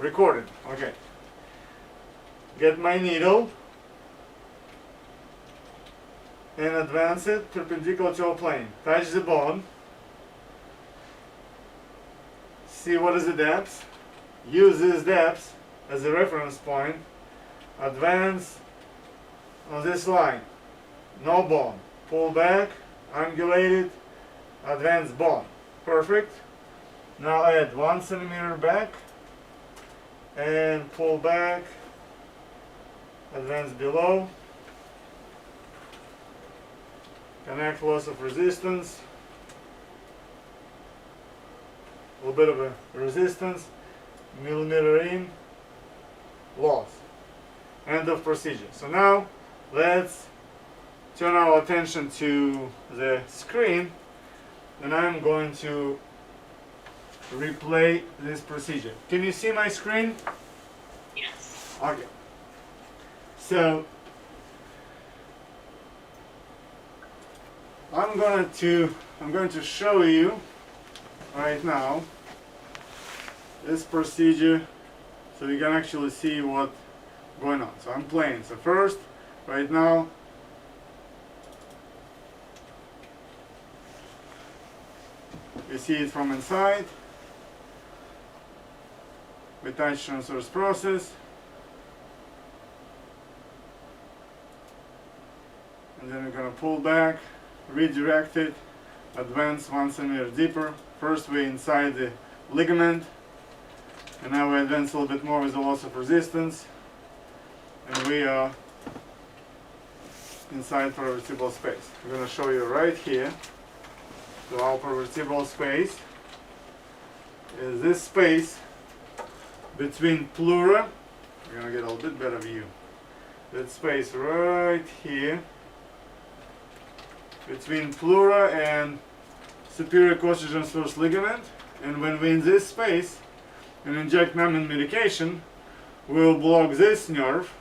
recorded. Okay. Get my needle and advance it perpendicular to our plane. Touch the bone. See what is the depth. Use this depth as a reference point. Advance on this line. No bone. Pull back, angulate it, advance bone. Perfect. Now add 1 centimeter back and pull back, advance below, connect loss of resistance, a little bit of a resistance, millimeter in, loss. End of procedure. So now let's turn our attention to the screen, and I'm going to replay this procedure. Can you see my screen? Yes. Okay. So I'm going to show you right now this procedure so you can actually see what's going on. So I'm playing. So first, right now, you see it from inside. We touch transverse process, and then we're going to pull back, redirect it, advance 1 centimeter deeper. First we're inside the ligament, and now we advance a little bit more with the loss of resistance, and we are inside paravertebral space. I'm going to show you right here. So our paravertebral space is this space between pleura. We're going to get a little bit better view. That space right here between pleura and superior costa transverse ligament. And when we're in this space and inject numbing medication, we'll block this nerve.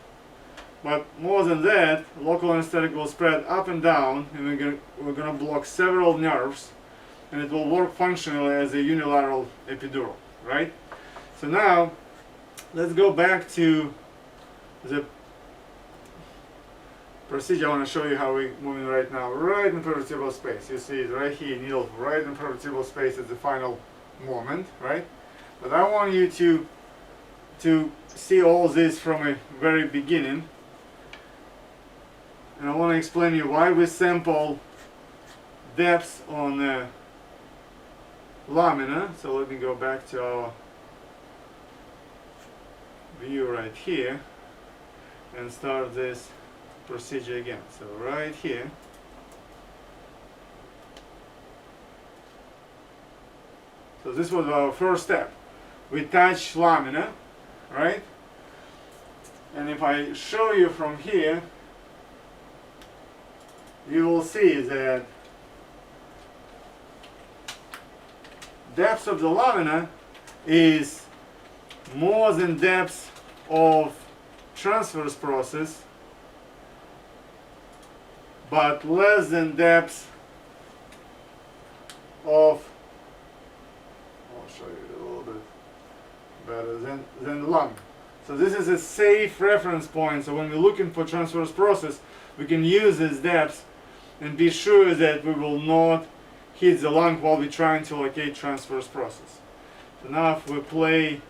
But more than that, local anesthetic will spread up and down, and we're going to block several nerves, and it will work functionally as a unilateral epidural, right? So now, let's go back to the procedure. I want to show you how we're moving right now, right in paravertebral space. You see it right here, needle right in paravertebral space at the final moment, right? But I want you to see all this from a very beginning. And I want to explain you why we sample depths on the lamina. So let me go back to our view right here and start this procedure again. So right here, so this was our first step. We touch lamina, right? And if I show you from here, you will see that depth of the lamina is more than depth of transverse process, but less than depth of, I'll show you a little bit better, than lung. So this is a safe reference point. So when we're looking for transverse process, we can use this depth and be sure that we will not hit the lung while we're trying to locate transverse process. So now if we play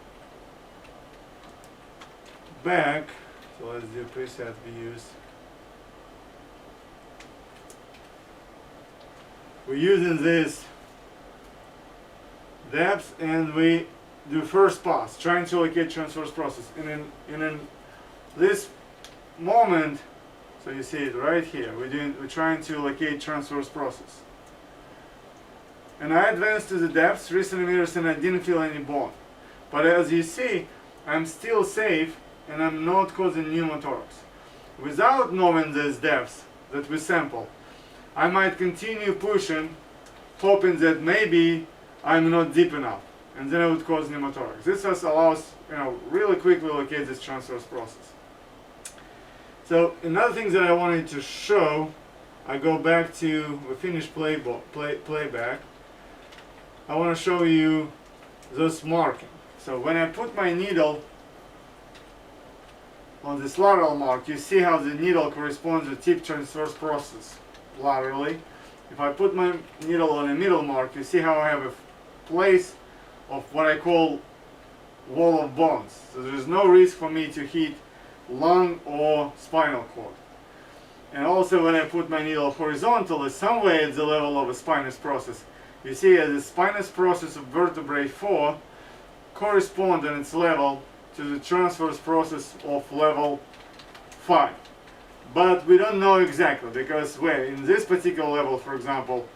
back, so let's do preset views. We're using this depth and we do first pass, trying to locate transverse process. And in this moment, so you see it right here, we're trying to locate transverse process. And I advanced to the depth, 3 centimeters, and I didn't feel any bone. But as you see, I'm still safe and I'm not causing pneumothorax. Without knowing this depth that we sample, I might continue pushing, hoping that maybe I'm not deep enough, and then I would cause pneumothorax. This just allows, really quickly locate this transverse process. So another thing that I wanted to show, I go back to, we finished playback. I want to show you this marking. So when I put my needle on this lateral mark, you see how the needle corresponds to tip transverse process laterally. If I put my needle on a middle mark, you see how I have a place of what I call wall of bones. So there's no risk for me to hit lung or spinal cord. And also when I put my needle horizontally, somewhere at the level of a spinous process, you see the spinous process of vertebrae 4 correspond on its level to the transverse process of level 5. But we don't know exactly because where in this particular level, for example,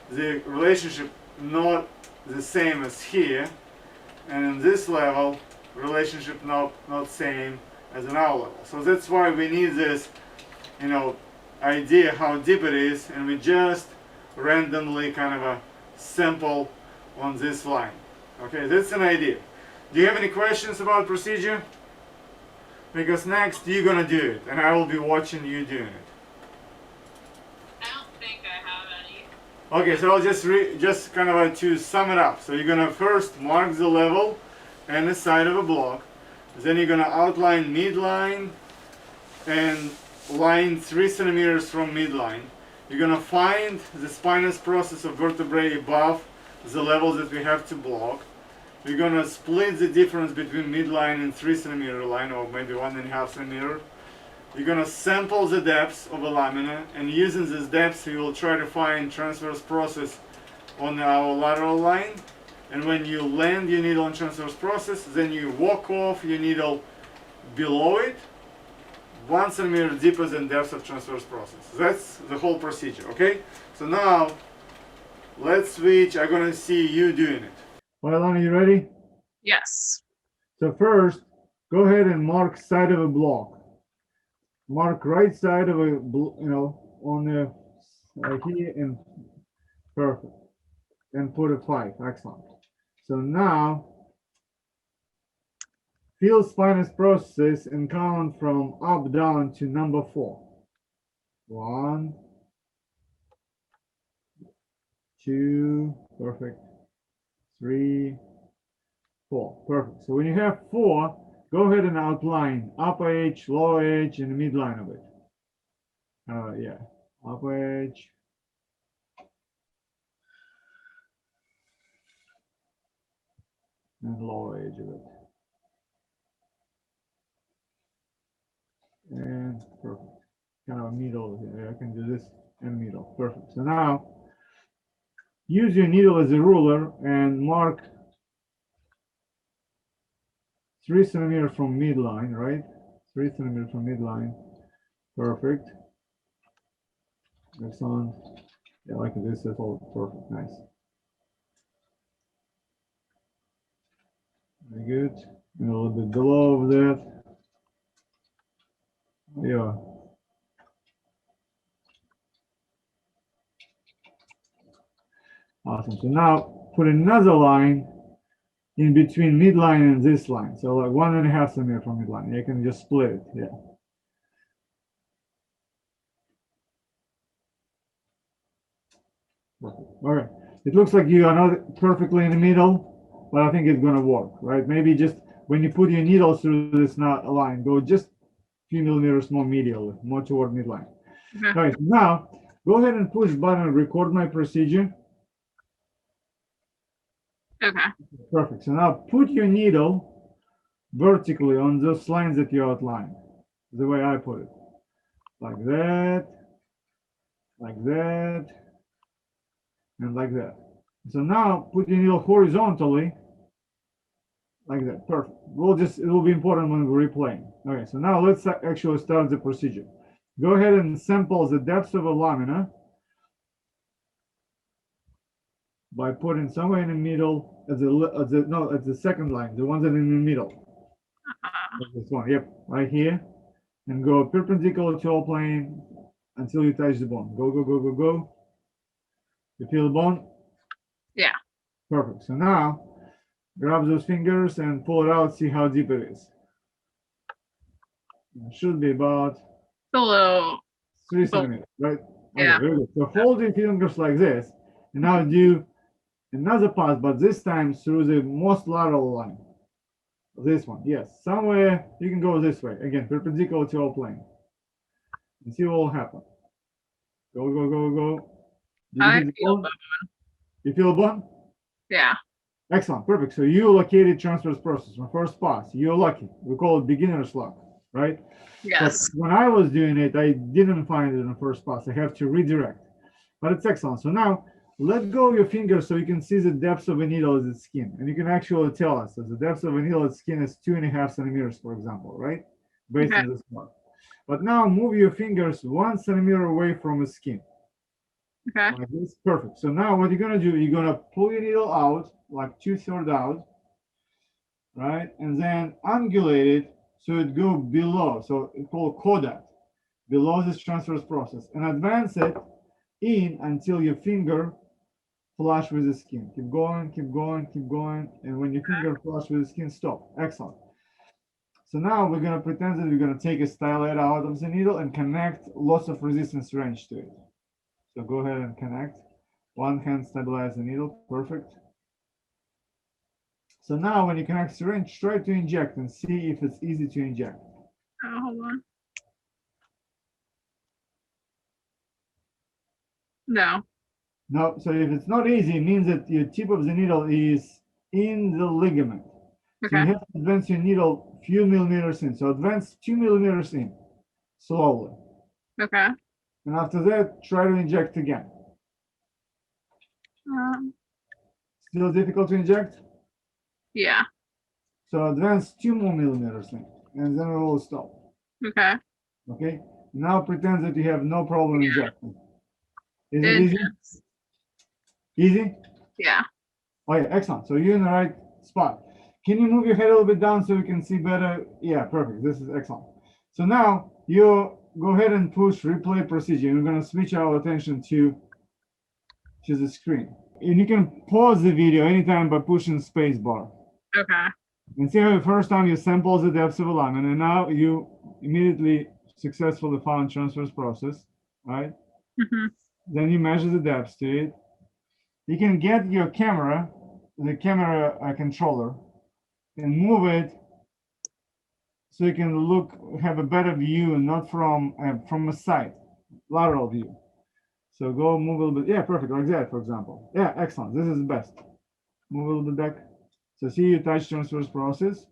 the relationship not the same as here, and in this level, relationship not same as in our level. So that's why we need this, idea how deep it is, and we just randomly kind of a sample on this line. Okay, that's an idea. Do you have any questions about procedure? Because next you're gonna do it, and I will be watching you doing it. I don't think I have any. Okay, so I'll just kind of to sum it up. So you're gonna first mark the level and the side of a block. Then you're gonna outline midline and line 3 centimeters from midline. You're gonna find the spinous process of vertebrae above the level that we have to block. We're gonna split the difference between midline and 3 centimeter line, or maybe 1.5 centimeter. You're gonna sample the depths of a lamina, and using this depth, you will try to find transverse process on our lateral line. And when you land your needle on transverse process, then you walk off your needle below it, 1 centimeter deeper than depth of transverse process. That's the whole procedure, okay? So now, let's switch. I'm gonna see you doing it. Well, Alana, you ready? Yes. So first, go ahead and mark side of a block. Mark right side of a, on the here and perfect. And put a 5. Excellent. So now, feel spinous process and count from up down to number 4. 1, 2, perfect. 3, 4, perfect. So when you have 4, go ahead and outline upper edge, lower edge, and the midline of it. Yeah, upper edge. And lower edge of it. And perfect. Kind of a middle here. I can do this and middle. Perfect. So now, use your needle as a ruler and mark 3 centimeters from midline, right? 3 centimeters from midline. Perfect. Excellent. Yeah, like this is all perfect. Nice. Very good. And a little bit below that. Yeah. Awesome. So now put another line in between midline and this line. So like 1.5 centimeter from midline. You can just split it. Yeah. Perfect. All right. It looks like you are not perfectly in the middle, but I think it's going to work, right? Maybe just when you put your needle through this knot line, go just a few millimeters more medially, more toward midline. Okay. All right. Now, go ahead and push button, record my procedure. Okay. Perfect. So now put your needle vertically on those lines that you outlined, the way I put it. Like that, and like that. So now put your needle horizontally, like that. Perfect. It will be important when we're replaying. Okay, so now let's actually start the procedure. Go ahead and sample the depth of a lamina by putting somewhere in the middle at the second line, the one that in the middle. This one, yep, right here, and go perpendicular to all plane until you touch the bone. Go, go, go, go, go. You feel the bone? Yeah. Perfect. So now grab those fingers and pull it out, see how deep it is. It should be about Below. 3 centimeters, right? Yeah. Okay, very good. So hold your fingers like this, and now do Another pass, but this time through the most lateral line. This one, yes. Somewhere you can go this way. Again, perpendicular to our plane. And see what will happen. Go, go, go, go. Did you I hit the feel bone? bad. You feel a bone? Yeah. Excellent, perfect. So you located transverse process from first pass. You're lucky. We call it beginner's luck, right? But Yes. when I was doing it, I didn't find it in the first pass. I have to redirect. But it's excellent. So now let go of your fingers so you can see the depth of a needle as its skin. And you can actually tell us that the depth of a needle at skin is 2.5 centimeters, for example, right? Based Okay. on this mark. But now move your fingers 1 centimeter away from the skin. Okay. Like this, perfect. So now what you're gonna do, you're gonna pull your needle out, like 2/3 out, right? And then angulate it so it go below. So it's called coda, below this transverse process, and advance it in until your finger flush with the skin. Keep going, keep going, keep going, and when your finger flush with the skin, stop. Excellent. So now we're gonna pretend that we're gonna take a stylet out of the needle and connect loss of resistance wrench to it. So go ahead and connect. One hand stabilize the needle, perfect. So now when you connect syringe, try to inject and see if it's easy to inject. Oh, hold on. No. No, so if it's not easy, it means that your tip of the needle is in the ligament. So you Okay. have to advance your needle a few millimeters in. So advance 2 millimeters in, slowly. Okay. And after that, try to inject again. Um, Still difficult to inject? yeah. So advance 2 more millimeters in, and then it will stop. Okay. Okay? Now pretend that you have no problem injecting. Is it It easy? is. Easy? Yeah. Oh yeah, excellent. So you're in the right spot. Can you move your head a little bit down so we can see better? Yeah, perfect. This is excellent. So now you go ahead and push replay procedure. We're going to switch our attention to the screen. And you can pause the video anytime by pushing space bar. Okay. And see how the first time you sample the depths of alignment, and now you immediately successfully found transverse process, right? Mm-hmm. Then you measure the depths to it. You can get your camera, the camera controller, and move it so you can look, have a better view, and not from a side, lateral view. So go move a little bit. Yeah, perfect, like that, for example. Yeah, excellent. This is the best. Move a little bit back. So see you touch transverse process.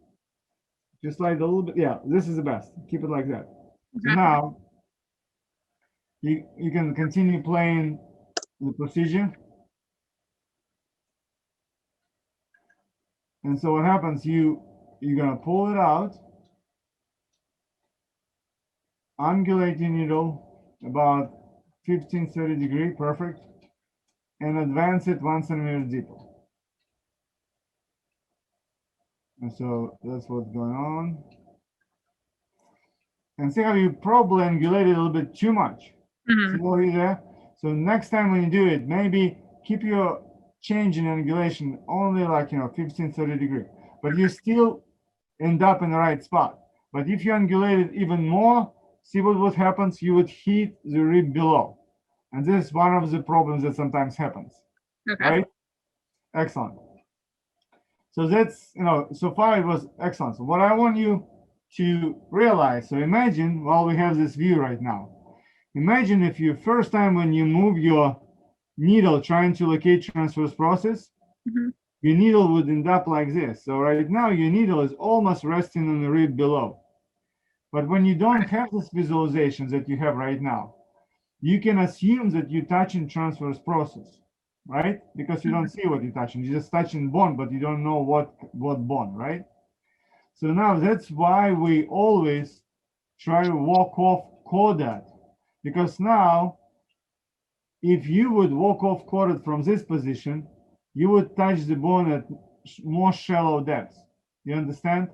Just slide a little bit. Yeah, this is the best. Keep it like that. So Okay. now you can continue playing the procedure. And so what happens, you're gonna pull it out, angulate your needle about 15, 30 degree, perfect, and advance it 1 centimeter deeper. And so that's what's going on. And see how you probably angulated a little bit too much. Mm-hmm. See what you there? So next time when you do it, maybe keep your change in angulation only like 15, 30 degree. But you still end up in the right spot. But if you angulate it even more, see what happens? You would hit the rib below. And this is one of the problems that sometimes happens. Okay. Right? Excellent. So that's, so far it was excellent. So what I want you to realize, so imagine while we have this view right now, imagine if you first time when you move your needle trying to locate transverse process, Mm-hmm. your needle would end up like this. So right now your needle is almost resting on the rib below. But when you don't have this visualization that you have right now, you can assume that you're touching transverse process, right? Because you don't see what you're touching. You're just touching bone, but you don't know what bone, right? So now that's why we always try to walk off chordate, because now if you would walk off chordate from this position, you would touch the bone at more shallow depths. You understand?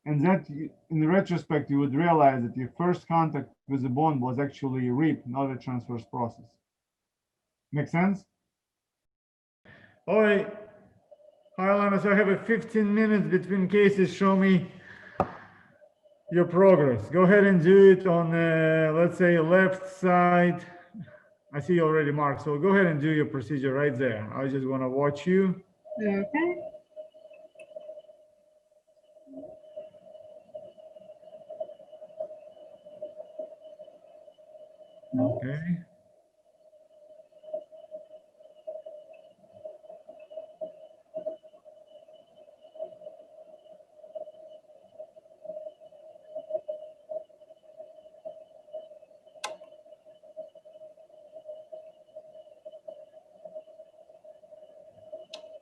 And that, in the retrospect, you would realize that your first contact with the bone was actually a rib, not a transverse process. Make sense? All right. All right, Lana, so I have a 15 minutes between cases. Show me your progress. Go ahead and do it on, let's say, left side I see you already marked. So go ahead and do your procedure right there. I just want to watch you. Okay. Okay.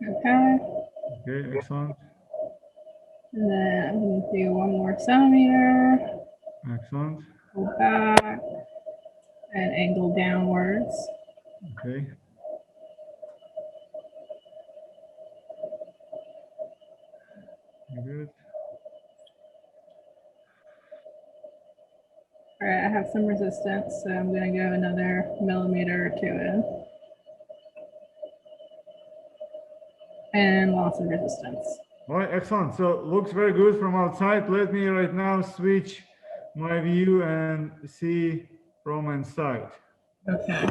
Okay. Okay, excellent. And then I'm going to do 1 more centimeter. Excellent. Go back and angle downwards. Okay. You're good. All right, I have some resistance, so I'm going to go another millimeter or 2 in. And loss of resistance. All right, excellent. So looks very good from outside. Let me right now switch my view and see from inside. Okay.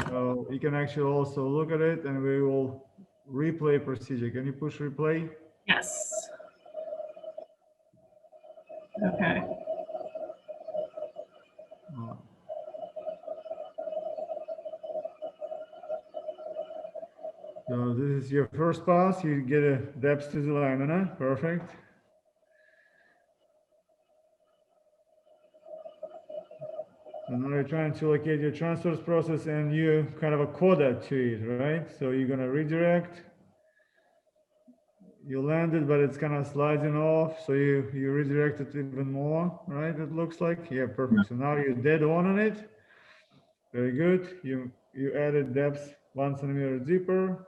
So you can actually also look at it and we will replay procedure. Can you push replay? Yes. Okay. Oh. So this is your first pass. You get a depth to the lamina. Perfect. So now you're trying to locate your transverse process and you kind of a coda to it, right? So you're gonna redirect. You landed, but it's kind of sliding off. So you redirect it even more, right? It looks like. Yeah, perfect. So now you're dead on it. Very good. You added depth 1 centimeter deeper.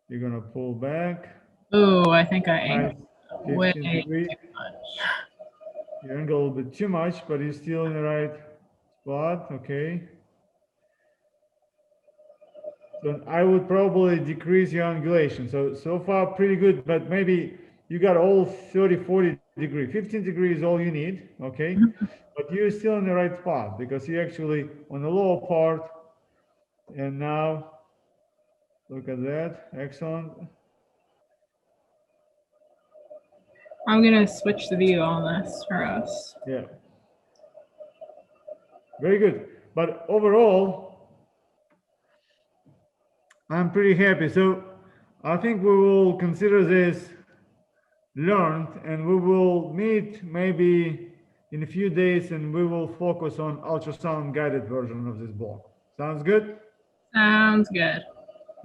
You're gonna pull back. Oh, I think I Nice. angled way 15 too degree. much. You angle a little bit too much, but you're still in the right spot. Okay. So I would probably decrease your angulation. So far pretty good, but maybe you got all 30, 40 degree. 15 degrees is all you need. Okay. But you're still in the right spot because you actually on the lower part. And now look at that. Excellent. I'm going to switch the view on this for us. Yeah. Very good. But overall, I'm pretty happy. So I think we will consider this learned and we will meet maybe in a few days and we will focus on ultrasound guided version of this block. Sounds good? Sounds good.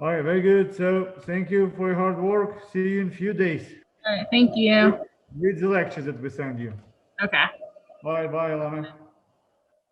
All right, very good. So thank you for your hard work. See you in a few days. All right, thank you. Read the lectures that we send you. Okay. Bye, bye, Alana.